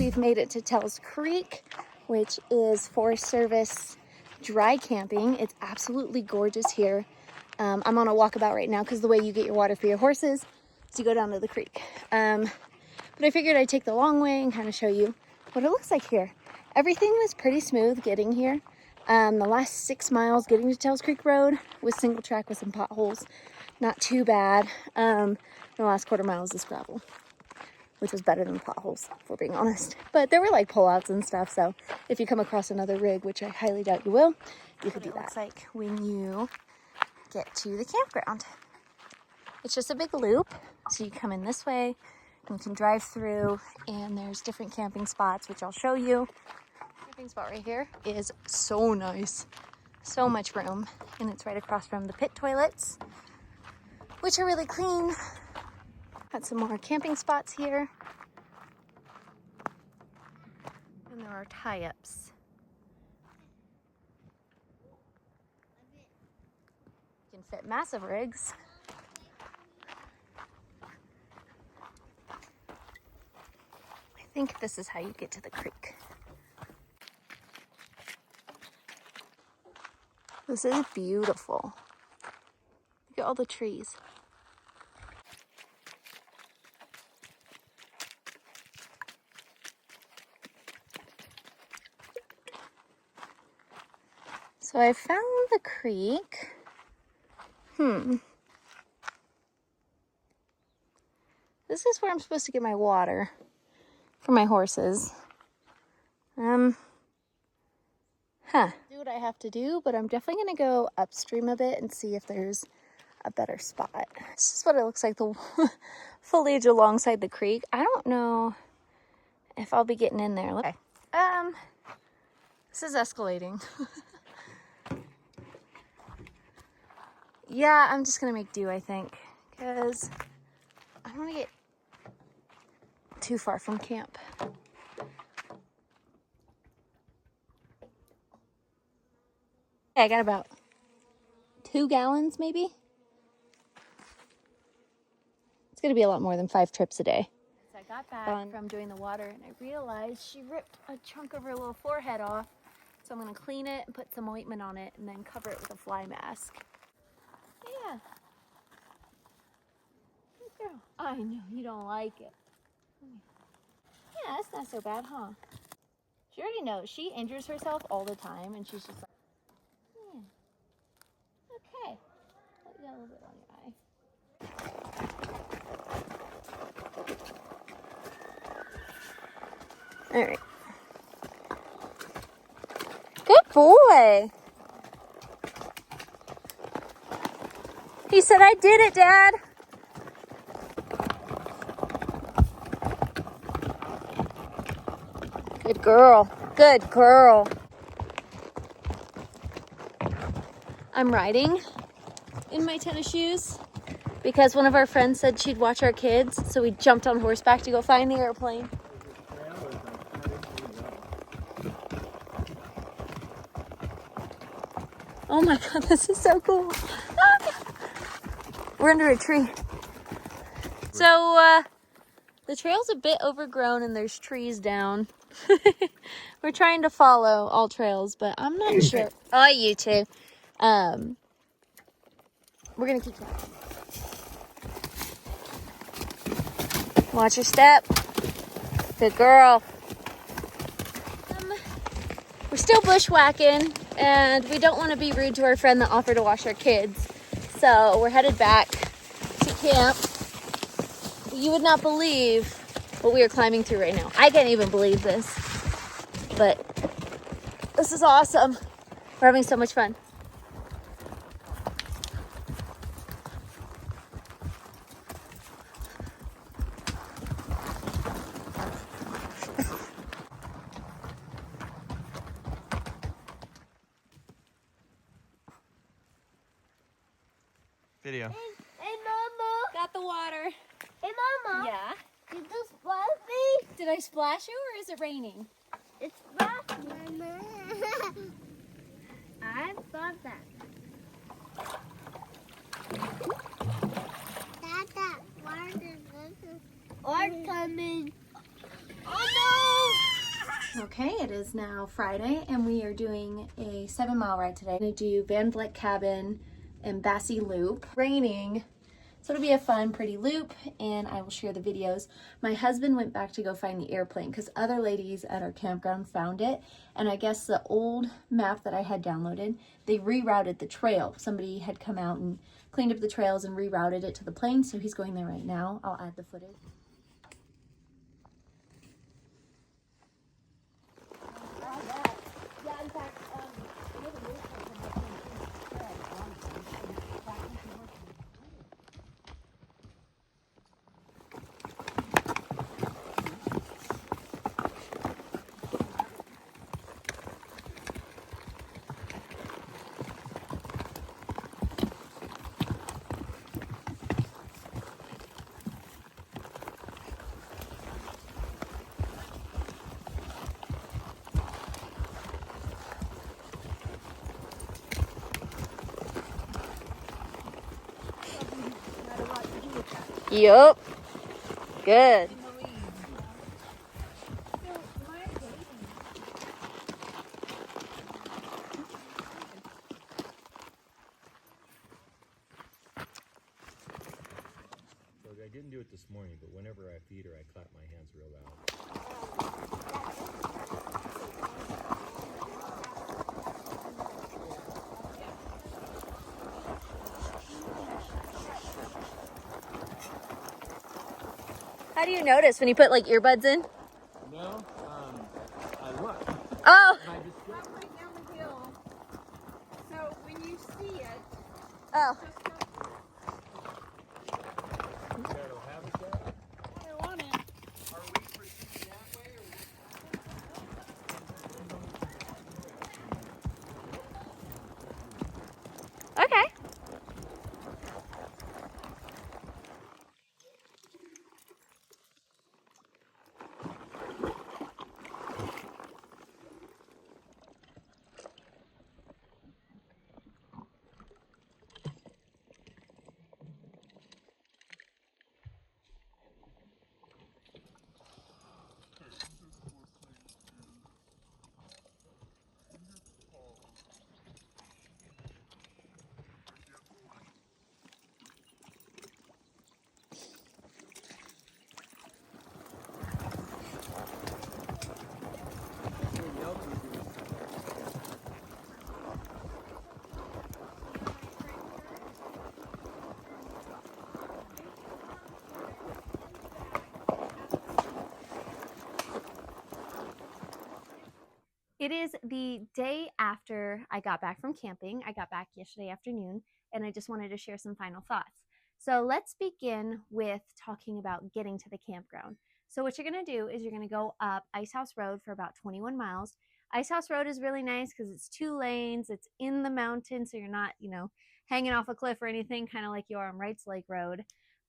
we've made it to Tell's Creek, which is Forest Service dry camping. It's absolutely gorgeous here. I'm on a walkabout right now because the way you get your water for your horses is you go down to the creek. But I figured I'd take the long way and kind of show you what it looks like here. Everything was pretty smooth getting here. The last 6 miles getting to Tell's Creek Road was single track with some potholes. Not too bad. The last quarter mile is just gravel, which was better than the potholes, if we're being honest. But there were like pullouts and stuff, so if you come across another rig, which I highly doubt you will, you could do that. It looks like when you get to the campground. It's just a big loop, so you come in this way, and you can drive through, and there's different camping spots, which I'll show you. The camping spot right here is so nice. So much room, and it's right across from the pit toilets, which are really clean. Got some more camping spots here. And there are tie-ups. You can fit massive rigs. I think this is how you get to the creek. This is beautiful. Look at all the trees. So I found the creek. This is where I'm supposed to get my water for my horses. Do what I have to do, but I'm definitely gonna go upstream a bit and see if there's a better spot. This is what it looks like, the foliage alongside the creek. I don't know if I'll be getting in there. Okay. This is escalating. Yeah, I'm just gonna make do, I think, because I don't want to get too far from camp. I got about 2 gallons, maybe. It's gonna be a lot more than 5 trips a day. So I got back from doing the water, and I realized she ripped a chunk of her little forehead off. So I'm gonna clean it and put some ointment on it, and then cover it with a fly mask. Yeah. Good girl. I know you don't like it. Yeah, that's not so bad, huh? She already knows. She injures herself all the time, and she's just like, yeah. Okay. Oh, you got a little bit on your eye. All right. Good boy. He said, I did it, Dad. Good girl. Good girl. I'm riding in my tennis shoes because one of our friends said she'd watch our kids, so we jumped on horseback to go find the airplane. Oh my God, this is so cool. We're under a tree. So, the trail's a bit overgrown and there's trees down. We're trying to follow all trails, but I'm not sure. Oh, you too. We're gonna keep going. Watch your step. Good girl. We're still bushwhacking, and we don't want to be rude to our friend that offered to wash our kids. So we're headed back to camp. You would not believe what we are climbing through right now. I can't even believe this, but this is awesome. We're having so much fun. Video. Hey, Mama. Got the water. Hey, Mama. Yeah? Did you splash me? Did I splash you, or is it raining? It splashed me. Mama. I thought that. Dada, water is coming. Oh no! Okay, it is now Friday and we are doing a 7-mile ride today. I'm gonna do Van Vleck Cabin and Bassi Loop. Raining, so it'll be a fun, pretty loop, and I will share the videos. My husband went back to go find the airplane because other ladies at our campground found it, and I guess the old map that I had downloaded, they rerouted the trail. Somebody had come out and cleaned up the trails and rerouted it to the plane, so he's going there right now. I'll add the footage. Yup. Good. So I didn't do it this morning, but whenever I feed her, I clap my hands real loud. How do you notice when you put like earbuds in? No, I look. Oh. And I just get Not right down the hill. So when you see it, Oh. just go for it. I don't have it yet. I want it. Are we proceeding that way or? Okay. It is the day after I got back from camping. I got back yesterday afternoon, and I just wanted to share some final thoughts. So let's begin with talking about getting to the campground. So what you're going to do is you're going to go up Ice House Road for about 21 miles. Ice House Road is really nice because it's 2 lanes. It's in the mountains, so you're not, hanging off a cliff or anything, kind of like you are on Wrights Lake Road.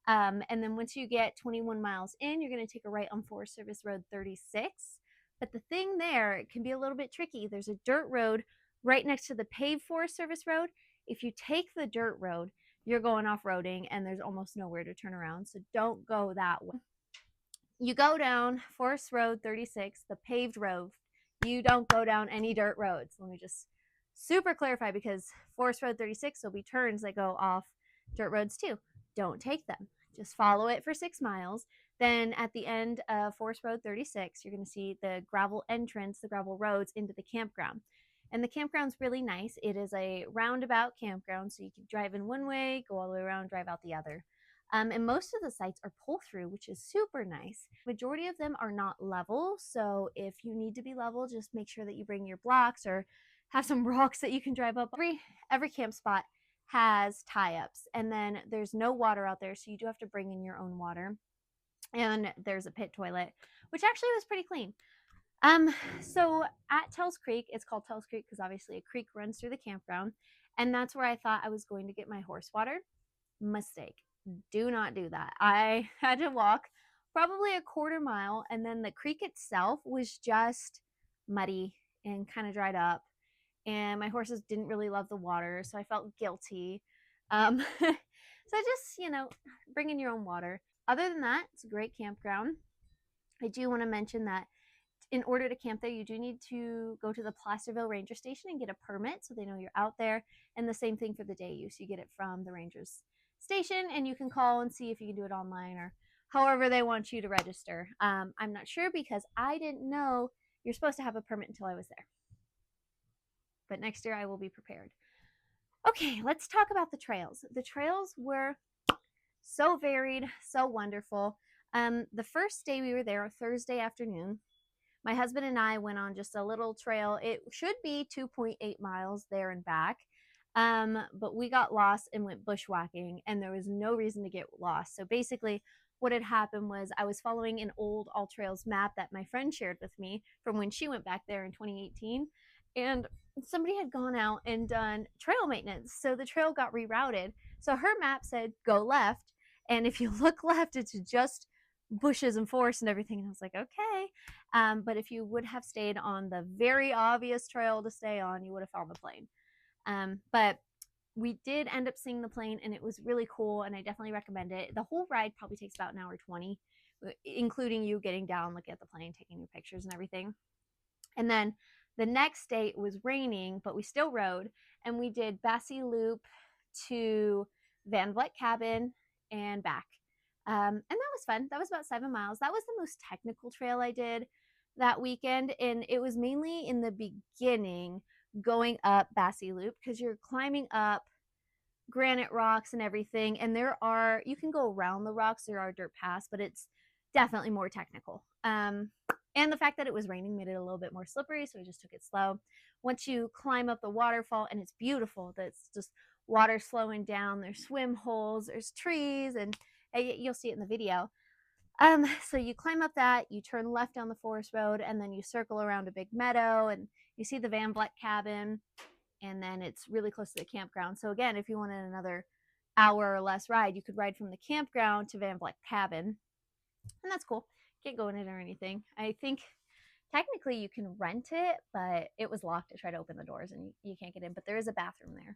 And then once you get 21 miles in, you're going to take a right on Forest Service Road 36. But the thing there, it can be a little bit tricky. There's a dirt road right next to the paved Forest Service road. If you take the dirt road, you're going off-roading and there's almost nowhere to turn around. So don't go that way. You go down Forest Road 36, the paved road. You don't go down any dirt roads. Let me just super clarify, because Forest Road 36 will be turns that go off dirt roads too. Don't take them. Just follow it for 6 miles. Then at the end of Forest Road 36, you're going to see the gravel entrance, the gravel roads into the campground. And the campground's really nice. It is a roundabout campground, so you can drive in one way, go all the way around, drive out the other. And most of the sites are pull-through, which is super nice. Majority of them are not level, so if you need to be level, just make sure that you bring your blocks or have some rocks that you can drive up. Every camp spot has tie-ups, and then there's no water out there, so you do have to bring in your own water. And there's a pit toilet, which actually was pretty clean. So at Tells Creek, it's called Tells Creek because obviously a creek runs through the campground, and that's where I thought I was going to get my horse water. Mistake. Do not do that. I had to walk probably a quarter mile, and then the creek itself was just muddy and kind of dried up, and my horses didn't really love the water, so I felt guilty. So just, bring in your own water. Other than that, it's a great campground. I do want to mention that in order to camp there, you do need to go to the Placerville Ranger Station and get a permit so they know you're out there. And the same thing for the day use. You get it from the Rangers Station, and you can call and see if you can do it online or however they want you to register. I'm not sure because I didn't know you're supposed to have a permit until I was there. But next year I will be prepared. Okay, let's talk about the trails. The trails were so varied, so wonderful. The first day we were there, Thursday afternoon, my husband and I went on just a little trail. It should be 2.8 miles there and back. But we got lost and went bushwhacking, and there was no reason to get lost. So basically, what had happened was I was following an old All Trails map that my friend shared with me from when she went back there in 2018. And somebody had gone out and done trail maintenance. So the trail got rerouted. So her map said, go left. And if you look left, it's just bushes and forest and everything. And I was like, okay. But if you would have stayed on the very obvious trail to stay on, you would have found the plane. But we did end up seeing the plane, and it was really cool, and I definitely recommend it. The whole ride probably takes about an hour 20, including you getting down, looking at the plane, taking your pictures and everything. And then the next day it was raining, but we still rode, and we did Bassi Loop to Van Vleck Cabin and back. And that was fun. That was about 7 miles. That was the most technical trail I did that weekend, and it was mainly in the beginning going up Bassi Loop because you're climbing up granite rocks and everything, and you can go around the rocks, there are dirt paths, but it's definitely more technical. And the fact that it was raining made it a little bit more slippery, so we just took it slow. Once you climb up the waterfall, and it's beautiful, that's just water slowing down, there's swim holes, there's trees, and you'll see it in the video. So you climb up that, you turn left down the forest road, and then you circle around a big meadow, and you see the Van Vleck cabin, and then it's really close to the campground. So again, if you wanted another hour or less ride, you could ride from the campground to Van Vleck cabin, and that's cool. Can't go in it or anything. I think technically you can rent it, but it was locked. I tried to open the doors, and you can't get in, but there is a bathroom there.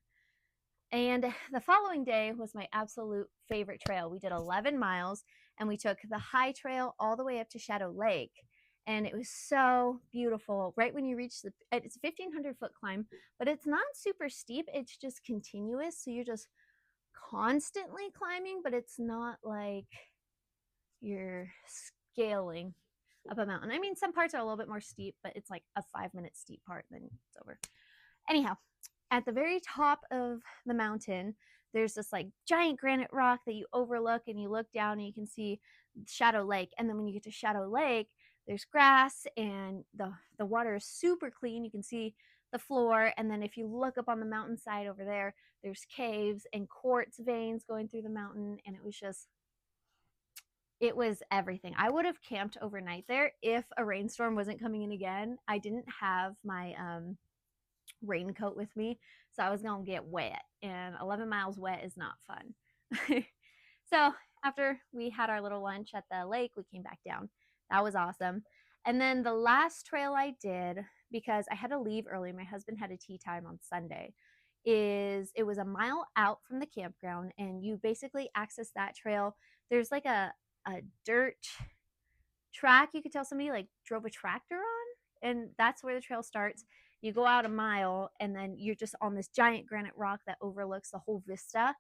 And the following day was my absolute favorite trail. We did 11 miles, and we took the high trail all the way up to Shadow Lake. And it was so beautiful. Right when you reach it's a 1,500-foot climb, but it's not super steep. It's just continuous. So you're just constantly climbing, but it's not like you're scaling up a mountain. I mean, some parts are a little bit more steep, but it's like a 5-minute steep part, then it's over. Anyhow, at the very top of the mountain, there's this like giant granite rock that you overlook, and you look down and you can see Shadow Lake. And then when you get to Shadow Lake, there's grass, and the water is super clean. You can see the floor. And then if you look up on the mountainside over there, there's caves and quartz veins going through the mountain. And it was everything. I would have camped overnight there if a rainstorm wasn't coming in again. I didn't have my raincoat with me, so I was gonna get wet, and 11 miles wet is not fun. So after we had our little lunch at the lake, we came back down. That was awesome. And then the last trail I did, because I had to leave early, my husband had a tea time on Sunday, it was a mile out from the campground, and you basically access that trail. There's like a dirt track. You could tell somebody like drove a tractor on, and that's where the trail starts. You go out a mile, and then you're just on this giant granite rock that overlooks the whole vista,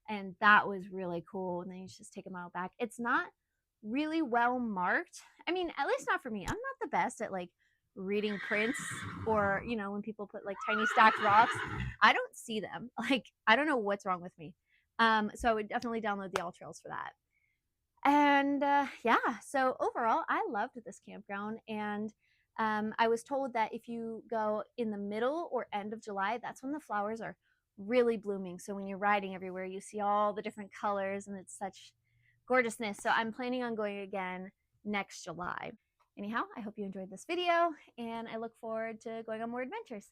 and that was really cool. And then you just take a mile back. It's not really well marked. I mean, at least not for me. I'm not the best at like reading prints, or when people put like tiny stacked rocks, I don't see them. Like, I don't know what's wrong with me. So I would definitely download the All Trails for that. And yeah, so overall, I loved this campground. And I was told that if you go in the middle or end of July, that's when the flowers are really blooming. So when you're riding everywhere, you see all the different colors, and it's such gorgeousness. So I'm planning on going again next July. Anyhow, I hope you enjoyed this video, and I look forward to going on more adventures.